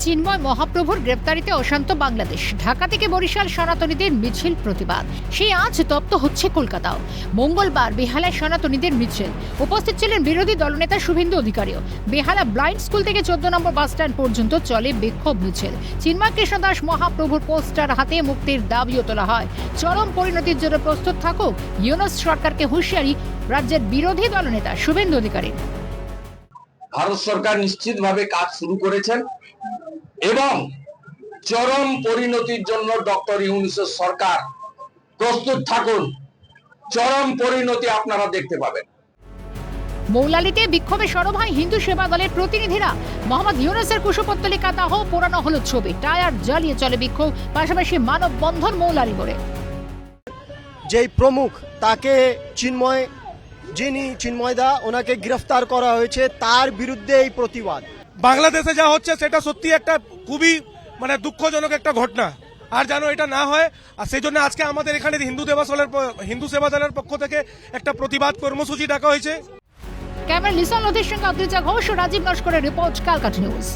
চিন্ময় মহাপ্রভুর গ্রেপ্তারিতে অশান্ত বাংলাদেশ। ঢাকা থেকে বরিশাল সনাতনীদের মিছিল প্রতিবাদ। সেই আজ তপ্ত হচ্ছে কলকাতাও। মঙ্গলবার বেহালায় সনাতনীদের মিছিল। উপস্থিত ছিলেন বিরোধী দলনেতা শুভেন্দু অধিকারীও। বেহালা ব্লাইন্ড স্কুল থেকে 14 নম্বর বাস স্ট্যান্ড পর্যন্ত চলে বিক্ষোভ মিছিল। চিন্ময় কৃষ্ণ দাস মহাপ্রভুর পোস্টার হাতে মুক্তির দাবিও তোলা হয়। চরম পরিণতির জন্য প্রস্তুত থাকুক ইউনূস সরকারকে হুঁশিয়ারি রাজ্যের বিরোধী দলনেতা শুভেন্দু অধিকারী। ভারত সরকার নিশ্চিতভাবে কাজ শুরু করেছেন এবং চরম পরিণতির জন্য ডক্টর ইউনূসের সরকার প্রস্তুত থাকুন। চরম পরিণতি আপনারা দেখতে পাবেন। মৌলালিতে বিক্ষোভে সরব হয় হিন্দু সেবা দলের প্রতিনিধিরা। মোহাম্মদ ইউনূসের কুশপুত্তলিকা দাহ পোড়ানো হলো ছবি। টায়ার জ্বালিয়ে চলে বিক্ষোভ, পাশাপাশি মানববন্ধন মৌলালি করে। যেই প্রমুখ তাকে চিন্ময়দা ওনাকে গ্রেফতার করা হয়েছে, তার বিরুদ্ধে এই প্রতিবাদ। বাংলাদেশে যা হচ্ছে সেটা সত্যি একটা খুবই দুঃখজনক একটা ঘটনা, আর যেন এটা না হয়। আর সেই জন্য আজকে আমাদের এখানে হিন্দু সেবা দলের পক্ষ থেকে একটা প্রতিবাদ কর্মসূচি ডাকা হয়েছে। ক্যামেরা লিসন লোধের সঙ্গে অদ্রিজা ঘোষ ও রাজীব নস্করের রিপোর্ট, ক্যালকাটা নিউজ।